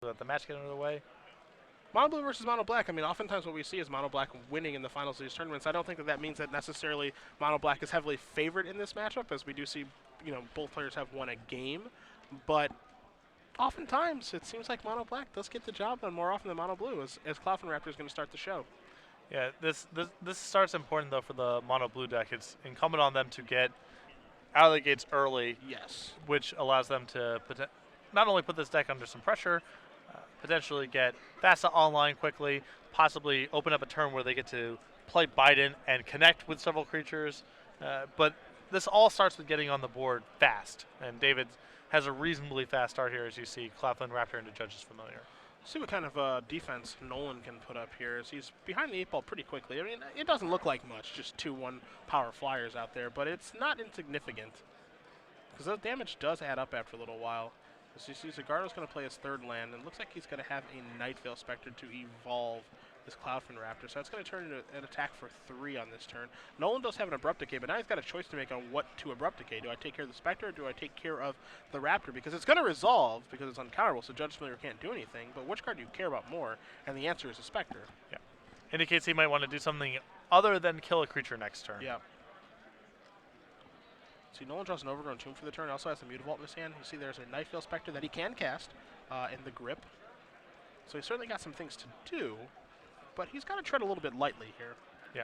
let the match get under the way. Mono blue versus mono black. I mean, oftentimes what we see is mono black winning in the finals of these tournaments. I don't think that that means that necessarily mono black is heavily favored in this matchup, as we do see, both players have won a game. But oftentimes it seems like mono black does get the job done more often than mono blue, as Cloudfin Raptor is going to start the show. Yeah, this starts important though for the mono blue deck. It's incumbent on them to get out of the gates early. Yes. Which allows them to not only put this deck under some pressure, potentially get Thassa online quickly, possibly open up a turn where they get to play Biden and connect with several creatures. But this all starts with getting on the board fast, and David has a reasonably fast start here, as you see Cloudfin Raptor into Judge's Familiar. See what kind of defense Nolen can put up here, as he's behind the 8-ball pretty quickly. I mean, it doesn't look like much, just 2-1 power flyers out there, but it's not insignificant, because the damage does add up after a little while. As you see, Zagardo's going to play his third land, and it looks like he's going to have a Nightveil Spectre to evolve this Cloudfin Raptor. So that's going to turn into an attack for 3 on this turn. Nolen does have an Abrupt Decay, but now he's got a choice to make on what to Abrupt Decay. Do I take care of the Spectre, or do I take care of the Raptor? Because it's going to resolve, because it's uncounterable, so Judge's Familiar can't do anything. But which card do you care about more? And the answer is a Spectre. Yeah. Indicates he might want to do something other than kill a creature next turn. Yeah. See, Nolen draws an Overgrown Tomb for the turn. He also has a Mutavault in his hand. You see there's a Nightveil Spectre that he can cast in the grip. So he's certainly got some things to do, but he's got to tread a little bit lightly here. Yeah.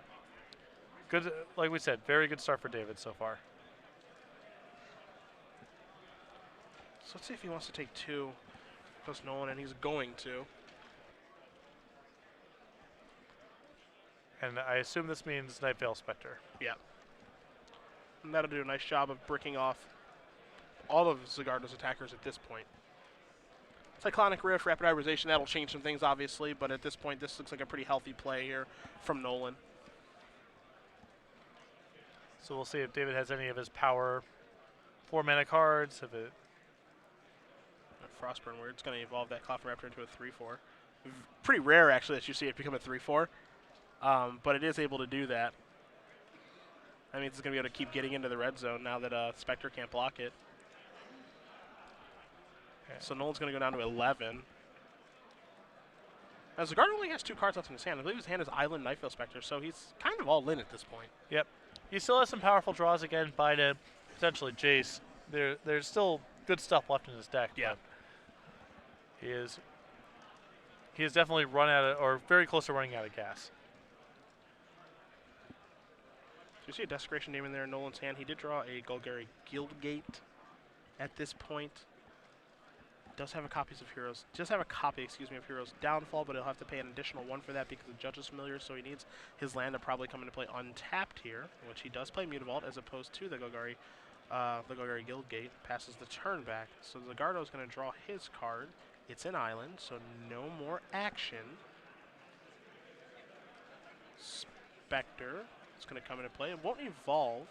Good, like we said, very good start for David so far. So let's see if he wants to take 2. Goes Nolen, and he's going to. And I assume this means Nightveil Spectre. Yeah. And that'll do a nice job of bricking off all of Zagardo's attackers at this point. Cyclonic Rift, Rapid Hybridization, that'll change some things, obviously, but at this point, this looks like a pretty healthy play here from Nolen. So we'll see if David has any of his power 4-mana cards. If it Frostburn, where it's going to evolve that Cloudfin Raptor into a 3-4. Pretty rare, actually, that you see it become a 3-4, but it is able to do that. That means it's going to be able to keep getting into the red zone now that Spectre can't block it. Okay. So Nolen's going to go down to 11. Now, Zagardo only has 2 cards left in his hand. I believe his hand is Island Nightveil Spectre, so he's kind of all in at this point. Yep. He still has some powerful draws again, Biden, potentially Jace. There's still good stuff left in his deck. Yeah. He has definitely run out of, or very close to running out of gas. So you see a Desecration Demon there in Nolen's hand. He did draw a Golgari Guildgate at this point. Does have a copy of Heroes Downfall, but he'll have to pay an additional 1 for that because the Judge's Familiar, so he needs his land to probably come into play untapped here, which he does play Mutavault as opposed to the Golgari Guildgate. Passes the turn back. So Zagardo is going to draw his card. It's an island, so no more action. Spectre is going to come into play. It won't evolve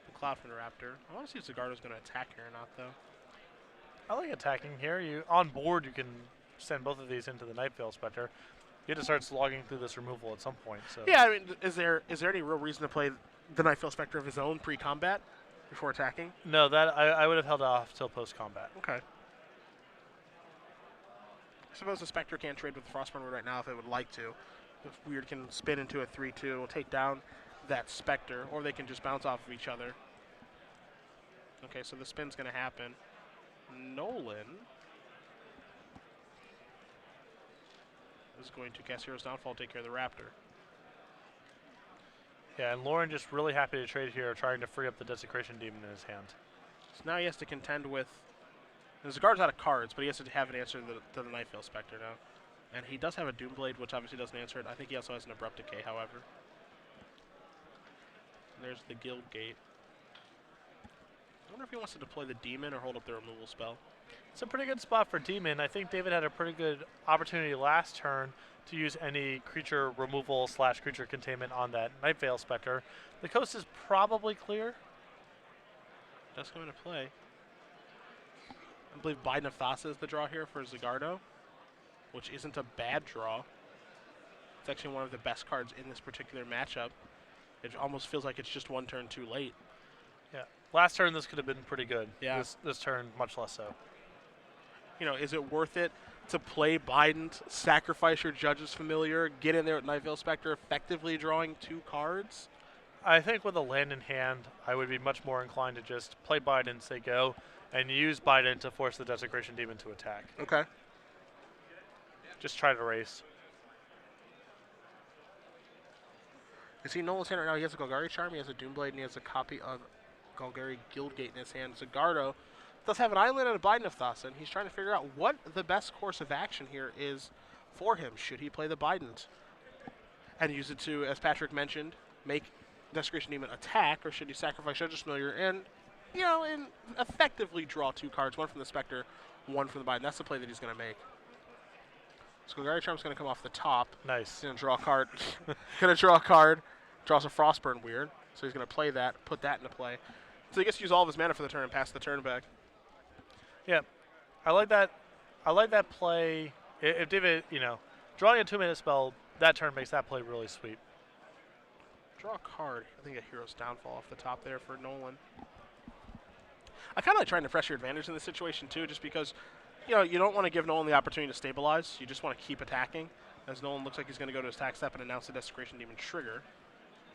the Cloudfin Raptor. I want to see if Zagardo is going to attack here or not, though. I like attacking here. On board, you can send both of these into the Nightveil Spectre. You have to start slogging through this removal at some point. So yeah, I mean, is there any real reason to play the Nightveil Spectre of his own pre-combat before attacking? No, that I would have held off till post-combat. Okay. I suppose the Spectre can't trade with the Frostburn right now if it would like to. If Weird can spin into a 3-2, it will take down that Spectre, or they can just bounce off of each other. Okay, so the spin's going to happen. Nolen is going to cast Heroes Downfall, take care of the Raptor. Yeah, and Lauren just really happy to trade here, trying to free up the Desecration Demon in his hand. So now he has to contend with... Zagardo's out of cards, but he has to have an answer to the Nightveil Spectre now. And he does have a Doomblade, which obviously doesn't answer it. I think he also has an Abrupt Decay, however. And there's the Guildgate. I wonder if he wants to deploy the Demon or hold up the removal spell. It's a pretty good spot for Demon. I think David had a pretty good opportunity last turn to use any creature removal / creature containment on that Nightveil Spectre. The coast is probably clear. Does come into play. I believe Biden of Thassa is the draw here for Zagardo, which isn't a bad draw. It's actually one of the best cards in this particular matchup. It almost feels like it's just one turn too late. Yeah. Last turn, this could have been pretty good. Yeah. This turn, much less so. You know, is it worth it to play Biden, sacrifice your Judge's Familiar, get in there with Night Veil Spectre, effectively drawing 2 cards? I think with a land in hand, I would be much more inclined to just play Biden, say go, and use Biden to force the Desecration Demon to attack. Okay. Just try to race. You see Nolen's hand right now, he has a Golgari Charm, he has a Doomblade, and he has a copy of Golgari Guildgate in his hand. Zagardo does have an island and a Biden of Thassa, and he's trying to figure out what the best course of action here is for him. Should he play the Biden and use it to, as Patrick mentioned, make Desecration Demon attack, or should he sacrifice Judge's Familiar and, and effectively draw 2 cards, one from the Spectre, one from the Biden? That's the play that he's going to make. So Golgari Charm's going to come off the top. Nice. He's going to draw a card. Going to draw a card. Draws a Frostburn weird. So he's going to play that, put that into play. So he gets to use all of his mana for the turn and pass the turn back. Yeah. I like that. I like that play. If David, drawing a 2-minute spell, that turn makes that play really sweet. Draw a card. I think a Hero's Downfall off the top there for Nolen. I kind of like trying to press your advantage in this situation, too, just because you don't want to give Nolen the opportunity to stabilize. You just want to keep attacking. As Nolen looks like he's going to go to his attack step and announce the Desecration Demon trigger.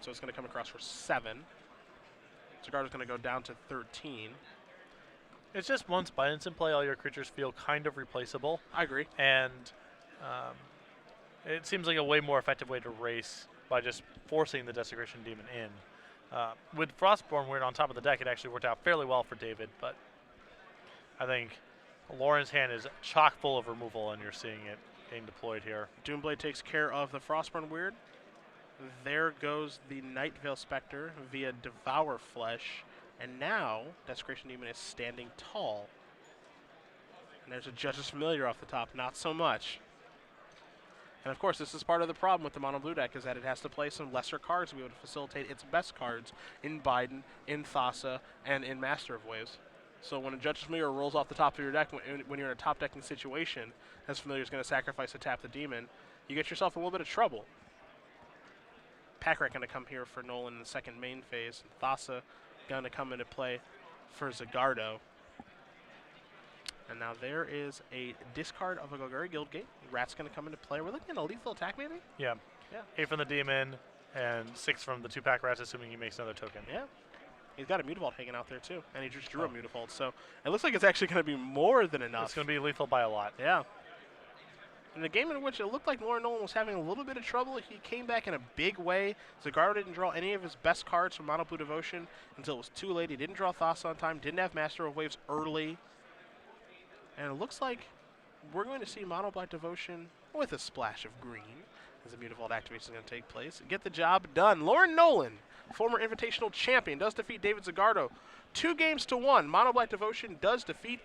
So it's going to come across for 7. Zagardo's going to go down to 13. It's just once Biden's in play, all your creatures feel kind of replaceable. I agree. And it seems like a way more effective way to race by just forcing the Desecration Demon in. With Frostborn Weird on top of the deck, it actually worked out fairly well for David, but I think Lauren's hand is chock full of removal, and you're seeing it being deployed here. Doomblade takes care of the Frostburn Weird. There goes the Night Veil Spectre via Devour Flesh, and now Desecration Demon is standing tall. And there's a Judge's Familiar off the top, not so much. And of course, this is part of the problem with the mono blue deck, is that it has to play some lesser cards to be able to facilitate its best cards in Biden, in Thassa, and in Master of Waves. So when a Judge's Familiar rolls off the top of your deck, when you're in a top decking situation, as Familiar is going to sacrifice to tap the demon, you get yourself in a little bit of trouble. Pack Rat going to come here for Nolen in the second main phase. Thassa going to come into play for Zagardo. And now there is a discard of a Golgari Guildgate. Rat's going to come into play. We're looking at a lethal attack, maybe? Yeah. 8 from the demon and 6 from the 2-pack Rats, assuming he makes another token. Yeah. He's got a Mutavault hanging out there, too. And he just drew a Mutavault. So it looks like it's actually going to be more than enough. It's going to be lethal by a lot. Yeah. In a game in which it looked like Lauren Nolen was having a little bit of trouble, he came back in a big way. Zagardo didn't draw any of his best cards from Mono Blue Devotion until it was too late. He didn't draw Thassa on time, didn't have Master of Waves early. And it looks like we're going to see Mono Black Devotion with a splash of green as the Mutavault activation is going to take place. Get the job done. Lauren Nolen, former Invitational champion, does defeat David Zagardo 2-1. Mono Black Devotion does defeat